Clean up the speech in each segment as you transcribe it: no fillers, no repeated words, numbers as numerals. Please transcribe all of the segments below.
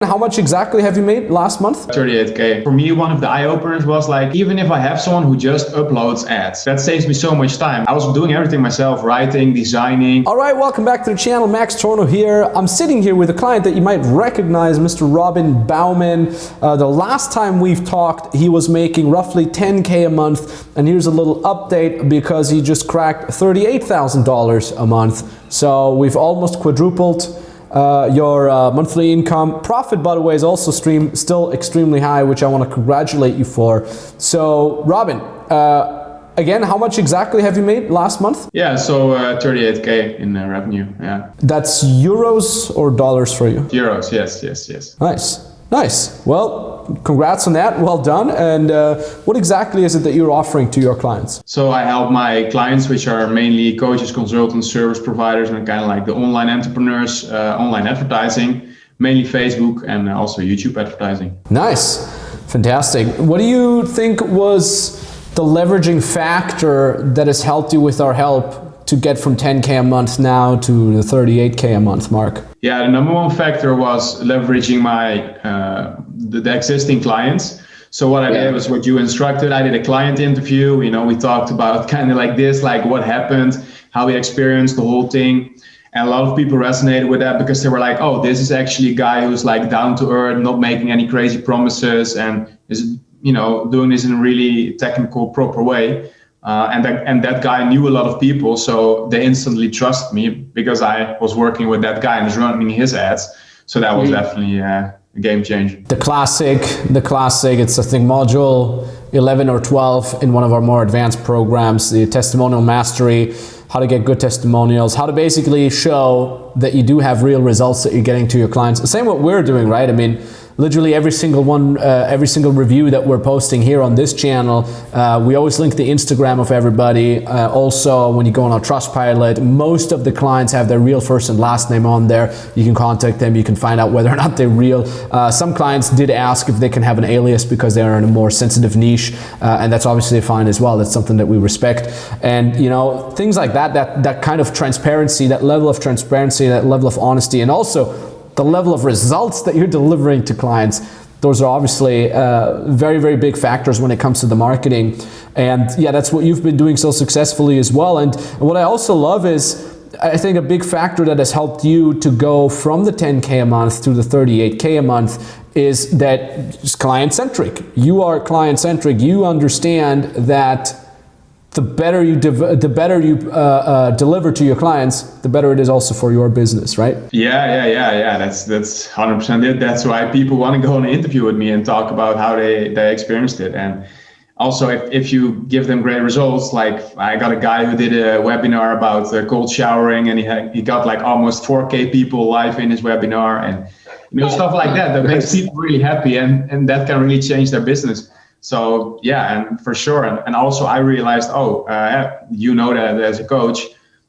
How much exactly have you made last month? 38K. For me, one of the eye-openers was like, even if I have someone who just uploads ads, that saves me so much time. I was doing everything myself, writing, designing. All right, welcome back to the channel. Max Tornow here. I'm sitting here with a client that you might recognize, Mr. Robin Bouwman. The last time we've talked, he was making roughly 10K a month. And here's a little update because he just cracked $38,000 a month. So we've almost quadrupled your monthly income. Profit, by the way, is also still extremely high, which I want to congratulate you for. So Robin, again, how much exactly have you made last month? Yeah, so 38K in revenue, yeah. That's euros or dollars for you? Euros, yes. Nice. Well, congrats on that. Well done. And what exactly is it that you're offering to your clients? So I help my clients, which are mainly coaches, consultants, service providers, and kind of like the online entrepreneurs, online advertising, mainly Facebook and also YouTube advertising. Nice. Fantastic. What do you think was the leveraging factor that has helped you with our help to get from 10K a month now to the 38K a month mark? Yeah, the number one factor was leveraging my the existing clients. So what I did was what you instructed. I did a client interview. You know, we talked about kind of like this, like what happened, how we experienced the whole thing. And a lot of people resonated with that because they were like, oh, this is actually a guy who's like down to earth, not making any crazy promises, and is, you know, doing this in a really technical, proper way. And that guy knew a lot of people, so they instantly trust me because I was working with that guy and was running his ads. So that was definitely a game changer. The classic, it's I think module 11 or 12 in one of our more advanced programs, the testimonial mastery, how to get good testimonials, how to basically show that you do have real results that you're getting to your clients. The same what we're doing, right? I mean, literally every single review that we're posting here on this channel, we always link the Instagram of everybody. Also, when you go on our Trustpilot, most of the clients have their real first and last name on there. You can contact them, you can find out whether or not they're real. Some clients did ask if they can have an alias because they're in a more sensitive niche, and that's obviously fine as well. That's something that we respect. And you know, things like that kind of transparency, that level of transparency, that level of honesty, and also the level of results that you're delivering to clients, those are obviously very, very big factors when it comes to the marketing. And yeah, that's what you've been doing so successfully as well. And what I also love is, I think a big factor that has helped you to go from the 10K a month to the 38K a month is that it's client-centric. You are client-centric. You understand that the better you deliver to your clients, the better it is also for your business, right? Yeah. That's 100% it. That's why people want to go on an interview with me and talk about how they experienced it. And also, if you give them great results, like I got a guy who did a webinar about cold showering, and he got like almost 4K people live in his webinar, and you know, stuff like that makes people really happy, and that can really change their business. So yeah, and for sure. And also I realized, you know that as a coach,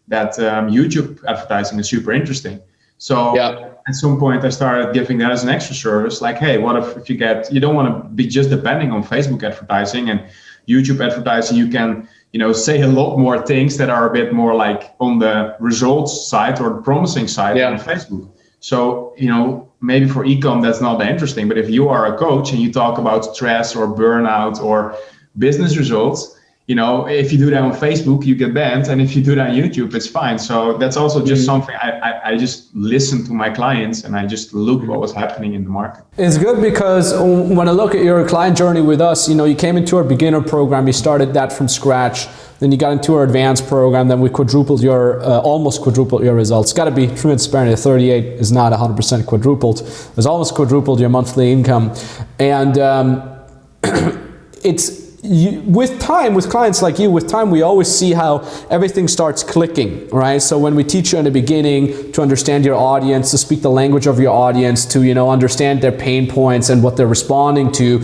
that YouTube advertising is super interesting. So at some point I started giving that as an extra service. Like, hey, what if you don't want to be just depending on Facebook advertising and YouTube advertising, you can, you know, say a lot more things that are a bit more like on the results side or the promising side on Facebook. So, you know, maybe for e-com that's not that interesting, but if you are a coach and you talk about stress or burnout or business results, you know, if you do that on Facebook, you get banned, and if you do that on YouTube, it's fine. So that's also just something I just listened to my clients, and I just looked what was happening in the market. It's good because when I look at your client journey with us, you know, you came into our beginner program, you started that from scratch. Then you got into our advanced program, then we almost quadrupled your results. Got to be transparent, 38 is not 100% quadrupled. It's almost quadrupled your monthly income. And with time, with clients like you, with time, we always see how everything starts clicking, right? So when we teach you in the beginning to understand your audience, to speak the language of your audience, to, you know, understand their pain points and what they're responding to,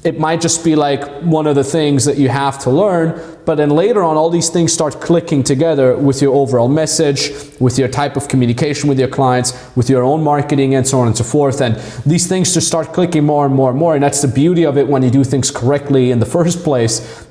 it might just be like one of the things that you have to learn, but then later on all these things start clicking together with your overall message, with your type of communication with your clients, with your own marketing, and so on and so forth. And these things just start clicking more and more and more, and that's the beauty of it when you do things correctly in the first place.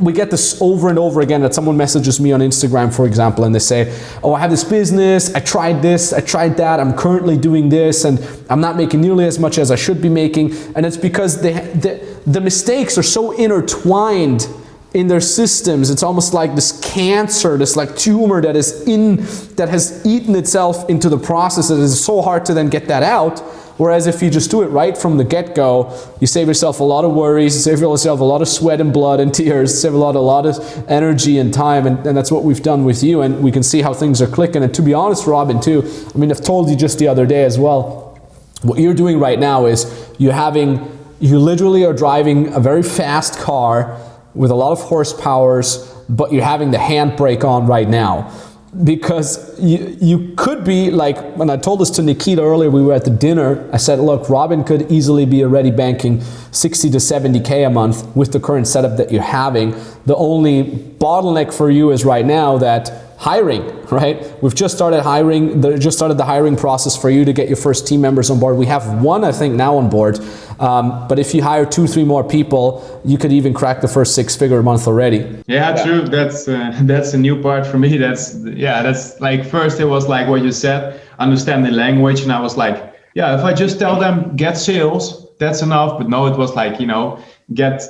we get this over and over again that someone messages me on Instagram, for example, and they say, oh, I have this business, I tried this, I tried that, I'm currently doing this, and I'm not making nearly as much as I should be making. And it's because the mistakes are so intertwined in their systems. It's almost like this cancer, this like tumor that has eaten itself into the process, that is so hard to then get that out. Whereas if you just do it right from the get-go, you save yourself a lot of worries, you save yourself a lot of sweat and blood and tears, save a lot of energy and time, and that's what we've done with you, and we can see how things are clicking. And to be honest, Robin, too, I mean, I've told you just the other day as well, what you're doing right now is you literally are driving a very fast car with a lot of horsepowers, but you're having the handbrake on right now. Because you could be like, when I told this to Nikita earlier, we were at the dinner, I said, look, Robin could easily be already banking 60 to 70K a month with the current setup that you're having. The only bottleneck for you is right now that hiring, right? We've just started the hiring process for you to get your first team members on board. We have one, I think, now on board. But if you hire 2-3 more people, you could even crack the first 6-figure a month already. Yeah, true. That's a new part for me. That's like, first it was like what you said, understand the language. And I was like, yeah, if I just tell them get sales, that's enough. But no, it was like, get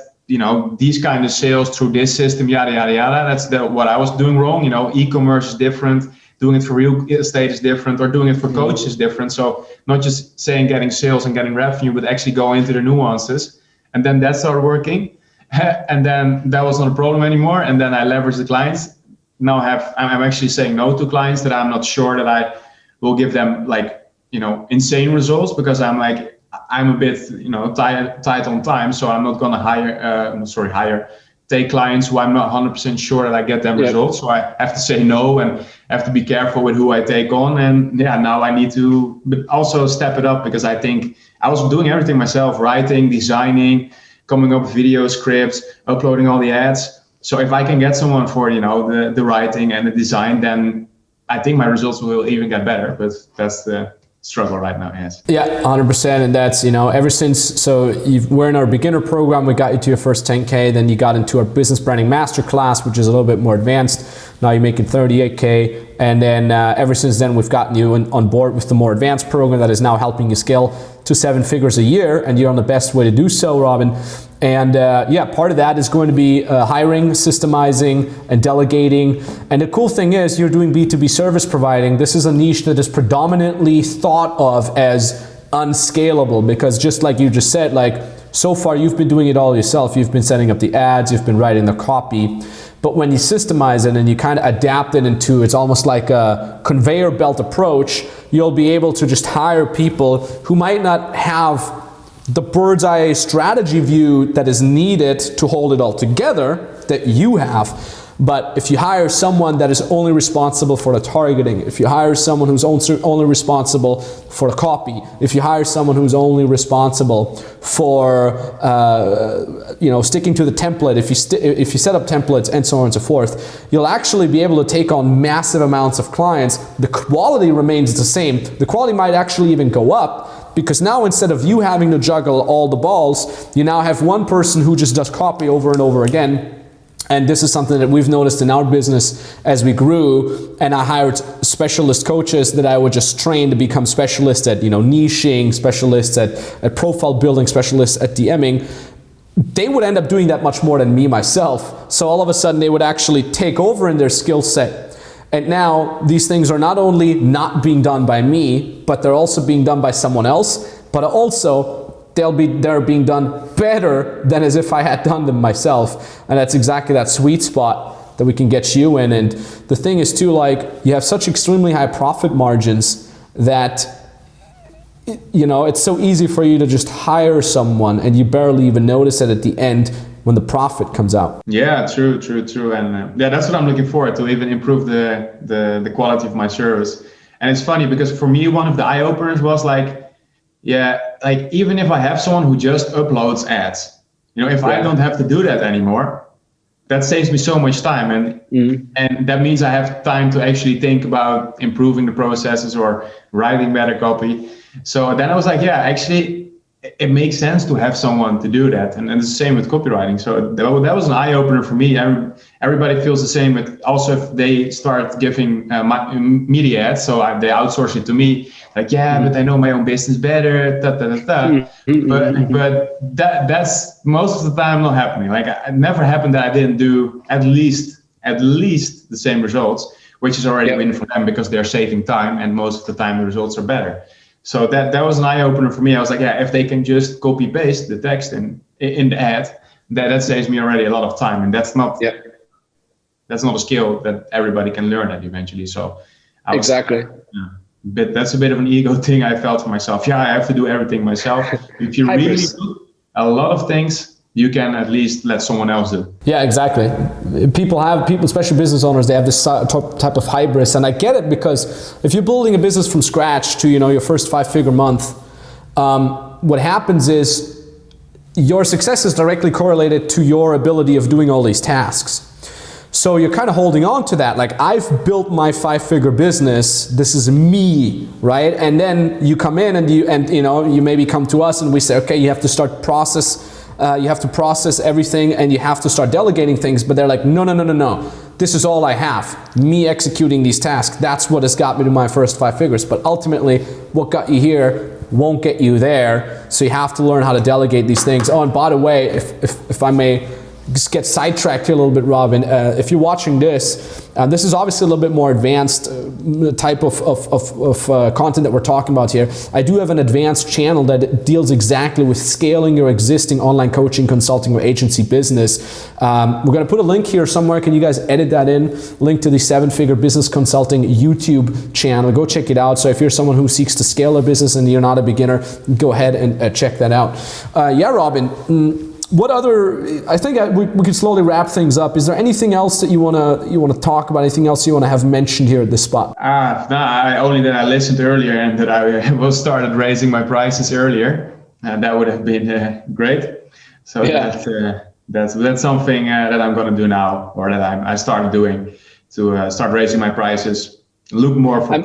these kind of sales through this system, yada, yada, yada. That's what I was doing wrong. E-commerce is different. Doing it for real estate is different, or doing it for coaches is different. So not just saying getting sales and getting revenue, but actually go into the nuances. And then that started working. And then that was not a problem anymore. And then I leveraged the clients. Now I'm actually saying no to clients that I'm not sure that I will give them insane results, because I'm a bit, tight on time. So I'm not going to take clients who I'm not 100% sure that I get them results. So I have to say no, and have to be careful with who I take on. And now I need to, but also step it up, because I think I was doing everything myself, writing, designing, coming up with video scripts, uploading all the ads. So if I can get someone for, the writing and the design, then I think my results will even get better. But that's the struggle right now, yes. Yeah, 100%. And that's, ever since, we're in our beginner program, we got you to your first 10K, then you got into our business branding masterclass, which is a little bit more advanced. Now you're making 38K. And then ever since then, we've gotten you on board with the more advanced program that is now helping you scale to 7 figures a year. And you're on the best way to do so, Robin. And part of that is going to be hiring, systemizing, and delegating. And the cool thing is you're doing B2B service providing. This is a niche that is predominantly thought of as unscalable, because just like you just said, so far you've been doing it all yourself. You've been setting up the ads, you've been writing the copy. But when you systemize it and you kind of adapt it into, it's almost like a conveyor belt approach, you'll be able to just hire people who might not have the bird's eye strategy view that is needed to hold it all together that you have. But if you hire someone that is only responsible for the targeting, if you hire someone who's only responsible for the copy, if you hire someone who's only responsible for sticking to the template, if you set up templates and so on and so forth, you'll actually be able to take on massive amounts of clients. The quality remains the same. The quality might actually even go up, because now instead of you having to juggle all the balls, you now have one person who just does copy over and over again. And this is something that we've noticed in our business as we grew, and I hired specialist coaches that I would just train to become specialists at, niching, specialists at profile building, specialists at DMing. They would end up doing that much more than me myself. So all of a sudden they would actually take over in their skill set. And now these things are not only not being done by me, but they're also being done by someone else, but also they're being done better than as if I had done them myself. And that's exactly that sweet spot that we can get you in. And the thing is too, you have such extremely high profit margins that it's so easy for you to just hire someone and you barely even notice it at the end when the profit comes out. Yeah, true. And that's what I'm looking forward to, even improve the quality of my service. And it's funny because for me, one of the eye openers was even if I have someone who just uploads ads, if I don't have to do that anymore, that saves me so much time. And that means I have time to actually think about improving the processes or writing better copy. So then I was like, actually, it makes sense to have someone to do that. And it's the same with copywriting. So that was an eye opener for me. Everybody feels the same, but also if they start giving media ads, so they outsource it to me, like, but I know my own business better, but that's most of the time not happening. Like, it never happened that I didn't do at least the same results, which is already a win for them because they're saving time, and most of the time the results are better. So that was an eye opener for me. I was like, if they can just copy paste the text in the ad, that saves me already a lot of time, and that's not a skill that everybody can learn at eventually. So exactly. But that's a bit of an ego thing I felt for myself. I have to do everything myself. If you really do a lot of things, you can at least let someone else do. Yeah, exactly. People, especially business owners, they have this type of hybris, and I get it, because if you're building a business from scratch to, your first 5-figure month, what happens is your success is directly correlated to your ability of doing all these tasks. So you're kind of holding on to that. Like, I've built my 5-figure business. This is me, right? And then you come in and you maybe come to us and we say, okay, you have to start you have to process everything, and you have to start delegating things. But they're like, no. This is all I have. Me executing these tasks. That's what has got me to my first 5 figures. But ultimately, what got you here won't get you there. So you have to learn how to delegate these things. Oh, and by the way, if I may just get sidetracked here a little bit, Robin, if you're watching this, this is obviously a little bit more advanced type of content that we're talking about here. I do have an advanced channel that deals exactly with scaling your existing online coaching, consulting, or agency business. We're going to put a link here somewhere. Can you guys edit that in? Link to the 7-Figure Business Consulting YouTube channel. Go check it out. So if you're someone who seeks to scale a business and you're not a beginner, go ahead and check that out. Robin, what other? I think we could slowly wrap things up. Is there anything else that you wanna talk about? Anything else you wanna have mentioned here at this spot? Only that I listened earlier and that I started raising my prices earlier. That would have been great. So that's something that I'm gonna do now, or that I started doing, to start raising my prices, look more for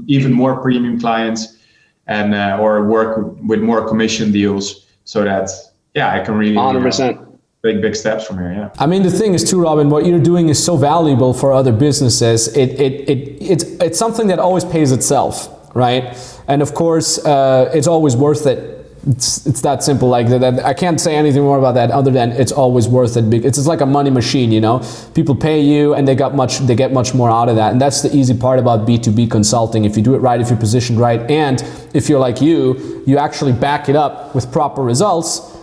even more premium clients, and or work with more commission deals, so that I can really 100%. Big steps from here. I mean, the thing is too, Robin, what you're doing is so valuable for other businesses. It's something that always pays itself, right? And of course, it's always worth it. It's that simple. Like that. I can't say anything more about that other than it's always worth it. It's just like a money machine, People pay you and they get much more out of that. And that's the easy part about B2B consulting. If you do it right, if you're positioned right, and if you're like you actually back it up with proper results,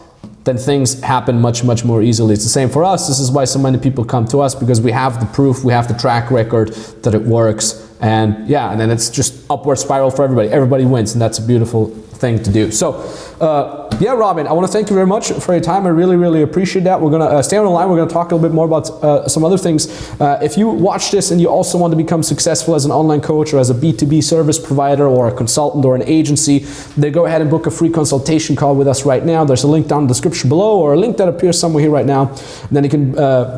then things happen much more easily. It's the same for us. This is why so many people come to us, because we have the proof, we have the track record that it works. And then it's just upward spiral for everybody. Everybody wins, and that's a beautiful thing to do. So, Robin, I want to thank you very much for your time. I really appreciate that. We're going to stay on the line. We're going to talk a little bit more about some other things. If you watch this and you also want to become successful as an online coach, or as a B2B service provider, or a consultant, or an agency, then go ahead and book a free consultation call with us right now. There's a link down in the description below, or a link that appears somewhere here right now. And then you can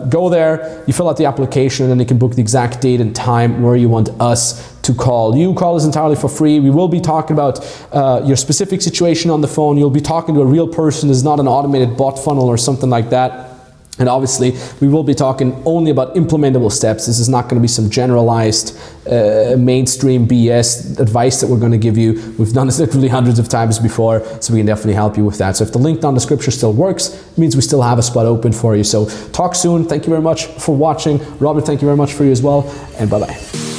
go there, you fill out the application, and then you can book the exact date and time where you want us to call you. Call is entirely for free. We will be talking about your specific situation on the phone. You'll be talking to a real person. It's not an automated bot funnel or something like that. And obviously, we will be talking only about implementable steps. This is not going to be some generalized, mainstream BS advice that we're going to give you. We've done this literally hundreds of times before, so we can definitely help you with that. So if the link down in the description still works, it means we still have a spot open for you. So talk soon. Thank you very much for watching. Robert, thank you very much for you as well, and bye-bye.